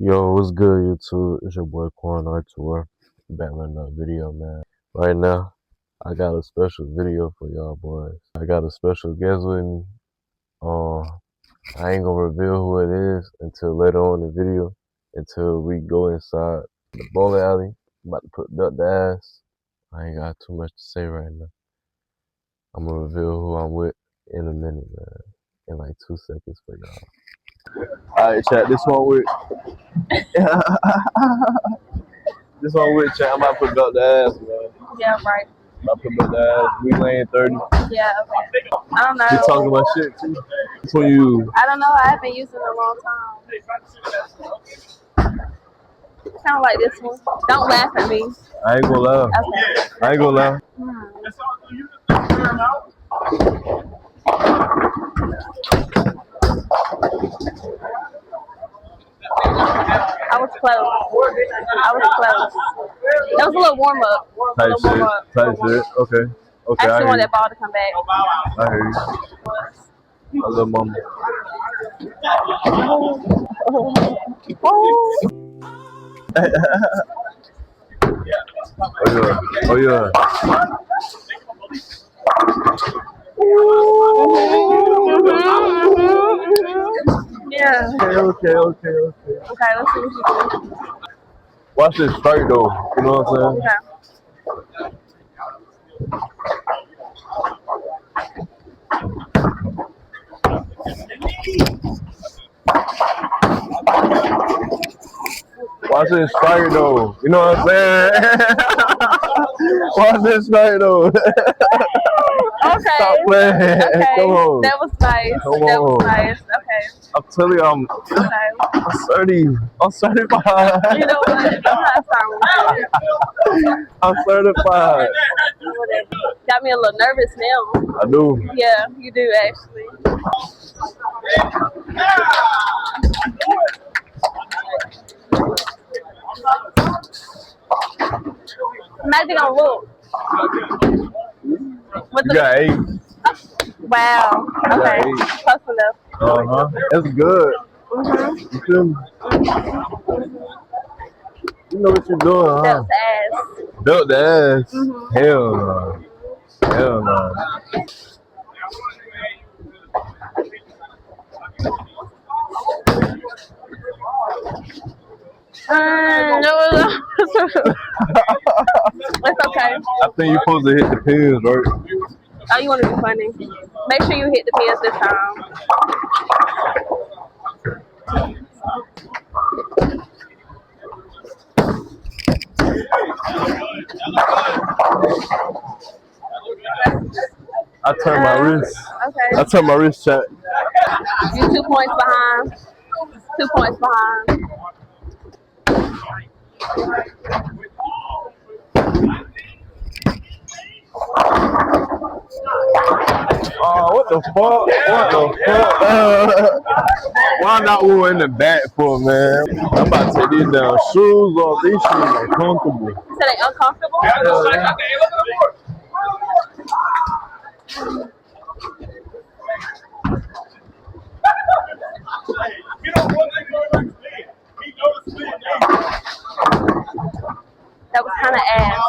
Yo, what's good, YouTube? It's your boy Quan Artour. Back with another video, man. Right now, I got a special video for y'all boys. I got a special guest with me. I ain't gonna reveal who it is until later on in the video, until we go inside the bowling alley. I'm about to put belt the ass. I ain't got too much to say right now. I'm gonna reveal who I'm with in a minute, man. In like 2 seconds for y'all. Alright, chat, this one with this one with chat. I'm about to put belt the ass, man. Yeah, right. I put my dad, we laying 30. Yeah, okay. I don't know. You talking about shit too? Which one you? I don't know. I haven't used it in a long time. Sound like this one. Don't laugh at me. I ain't gonna lie. Okay. I ain't gonna lie. I was close. That was a little warm up. Type shit. Okay. I still want that ball to come back. I hear you. My little mama. Oh yeah. Yeah. Okay, let's see what you do. Watch this strike though. You know what I'm saying? Okay. Watch this strike though. You know what I'm saying? Watch this strike though. Okay. Stop playing. Okay. Come on. That was nice. That was nice. Okay. I'm telling you, I'm 30. I'm 35. You know what? I'm not sorry. I'm 35. Got me a little nervous now. I do. Yeah, you do actually. Imagine gonna look. You got 8. Wow. Okay. Close enough. That's good. You feel me? You know what you're doing, huh? Belt the ass. Belt the ass? Hell no. Hell no. No. It's okay. I think you're supposed to hit the pins, right? Oh, you want to be funny? Make sure you hit the pins this time. I turn my wrist. Okay. I turn my wrist, chat. You 2 points behind. 2 points behind. Oh, what the fuck? Why not go in the back for, man? I'm about to take these down. Shoes off. These shoes are comfortable. You said they uncomfortable? That was kind of ass.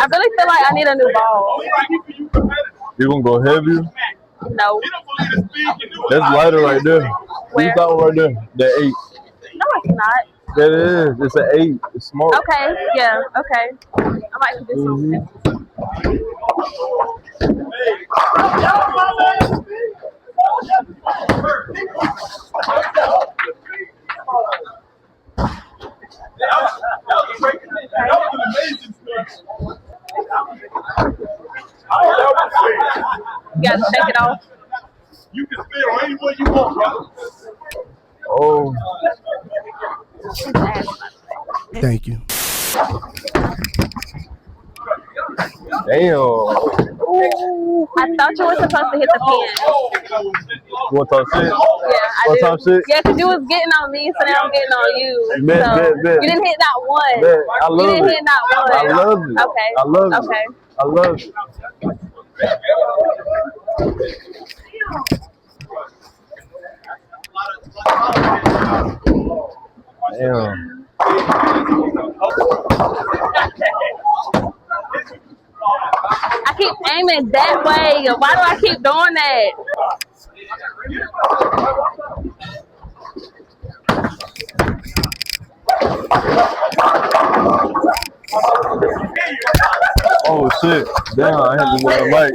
I really feel like I need a new ball. You gonna go heavier? No. That's lighter right there. Where? You got one right there. That 8. No, it's not. That is. It's an 8. It's smart. Okay. Yeah. Okay. I might do something. You gotta shake it off. You can feel any way you want, brother. Oh. Thank you. Damn. I thought you were supposed to hit the pin. You want to talk shit? Yeah, I Want do. to talk shit? Yeah, because you was getting on me, so now I'm getting on you. Bet, so bet. You didn't hit that one. Bet. I love you didn't it. hit that one. I love it. Okay. I love it. Okay. I love it. Damn. I keep aiming that way. Why do I keep doing that? Oh shit. Damn, I had to get a mic.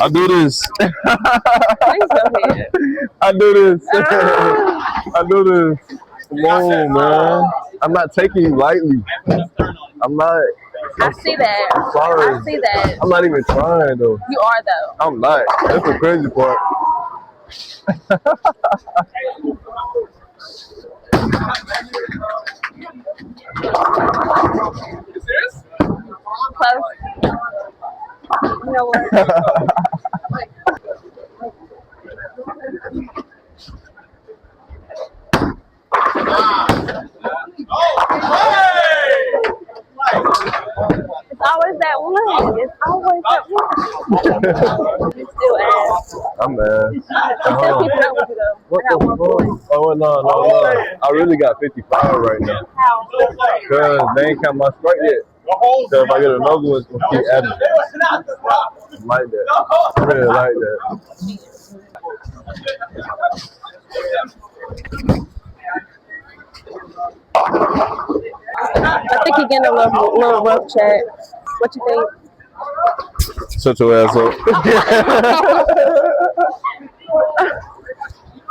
I do this. Please go ahead. I do this. I do this. Come on, man. I'm not taking you lightly. I'm not. I see that. Sorry. I see that. I'm not even trying though. You are though. I'm not. That's the crazy part. Close. You know what? It's always that one. It's always that one. You still ask. I'm mad. I'm still keeping up with you though. What I got the one fuck? point. Oh no. I really got 55 right now. How? Cause they ain't count my strike yet. So if I get another one, it's gonna keep adding. I like that. I really like that. I think you're getting a little rough chat. What you think? Shut your ass up.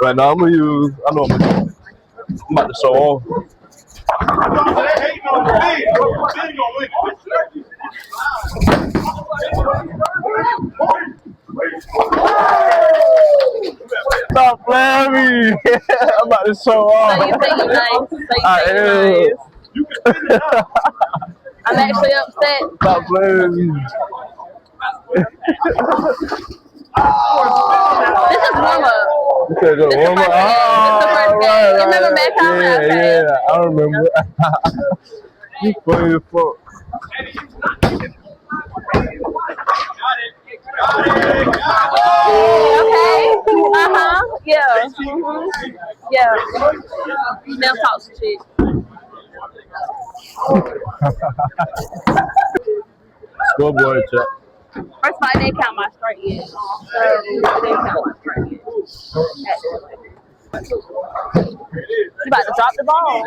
Right now I'm gonna use. I know I'm about to show off. Stop playing me. I'm about to show off. So you think you're nice. So you think you're nice. I'm actually upset. Stop playing me. This is warm up. You said the warm up? This is the first game. You remember back home? Yeah, I remember. You funny as fuck. Okay. Yeah. Yeah. Now talk some shit. Scoreboard check. First of all, I didn't count my strike yet. I didn't count my strike yet. You about to drop the ball.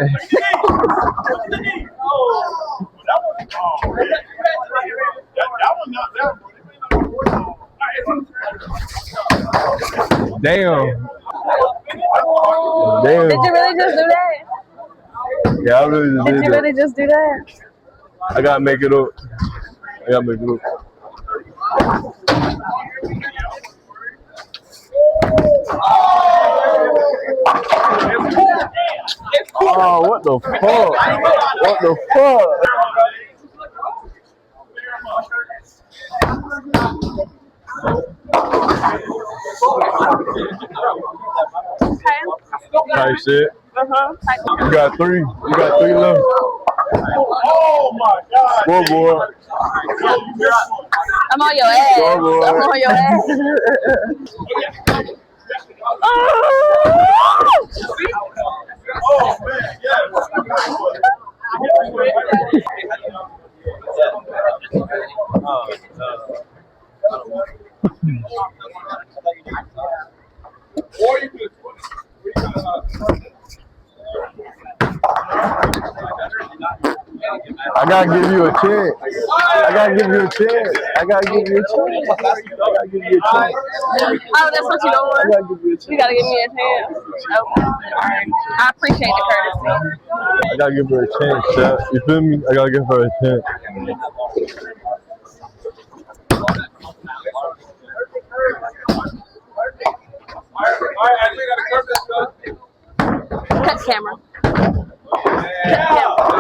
Damn. Did you really just do that? Yeah, I really just Did did you that. really just do that? I gotta make it up. Oh, what the fuck? What the fuck? Type shit. You got three. You got three left. Oh my God. Scoreboard. I'm on your ass. Scoreboard. I'm on your ass. Oh man, I gotta give you a chance. I gotta give you a chance. I gotta give you a chance. I gotta give you a chance. Oh, that's what you're I doing? gotta give you a chance. You gotta give me a chance. Okay. Alright. I appreciate the courtesy. I gotta give her a chance, chat. You feel me? I gotta give her a chance. Cut camera. Cut camera.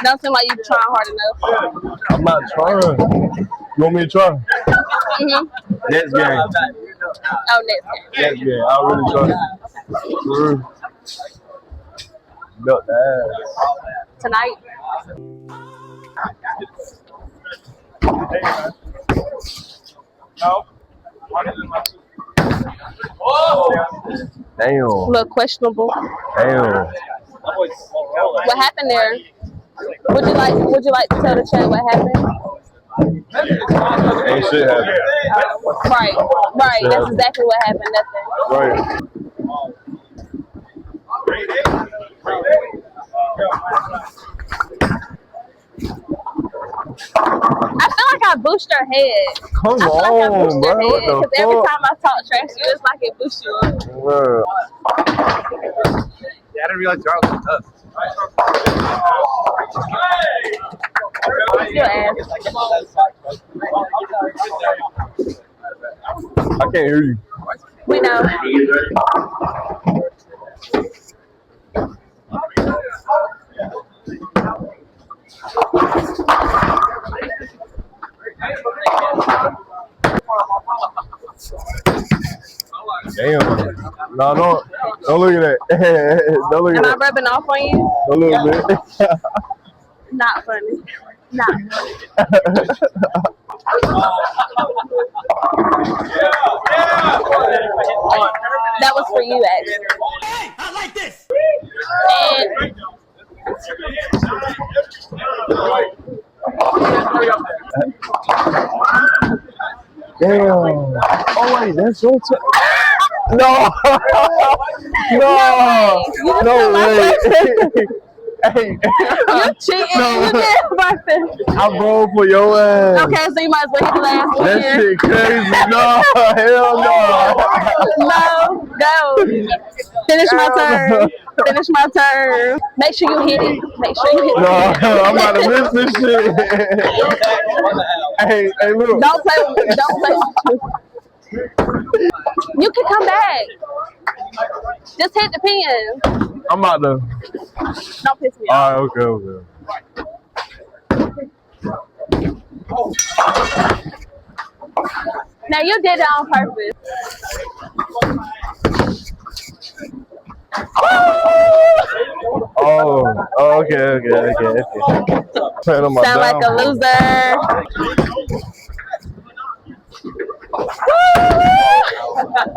Don't seem like you're trying hard enough. I'm not trying. You want me to try? Next game. Oh, next game. Next game. I'll really try. For real. Milk the ass. Tonight. No. Damn. A little questionable. Damn. What happened there? Would you like to tell the chat what happened? Ain't shit happen. Right. That's exactly what happened. Nothing. Right. I feel like I boost your head. Come I feel like I on, boost bro. your head What the because every fuck? time I talk trash to you, it's like it boosts you up. Bro. Yeah, I didn't realize Charles was tough. Your ass. I can't hear you. We know. Damn. No, don't look at that. Don't look Am at I that. rubbing off on you? A little bit. Not funny. Not funny. That was for you, actually. Hey, I like this. And Damn. Oh wait, that's your turn. No. No way. Hey. you cheating. No. You did something. I'm going for your ass. Okay, so you might as well hit the last one. That here. shit crazy. No, hell no. No. Finish my turn. Finish my turn. Make sure you hit it. Make sure you hit No, it. I'm about to miss this shit. Hey, look. Don't play with me. Don't play with me. You can come back. Just hit the pin. I'm about to. Don't piss me off. Alright, okay. Now you did it on purpose. Oh, okay. Sound like a loser.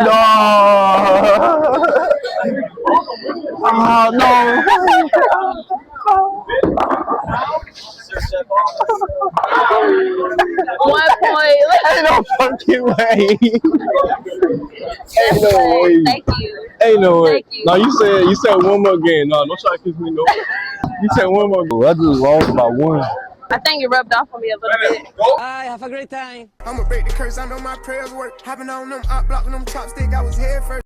No. Oh, no. 1 point. Ain't no fucking way. Ain't no way. Thank you. Ain't no way. Thank you. No, you said one more game. No, don't try to kiss me. No. You said one more game. I just lost by one. I think you rubbed off on me a little bit. Bye, have a great time. I'ma break the curse, I know my prayers work. Hopping on them, up blocking them chopstick, I was head first.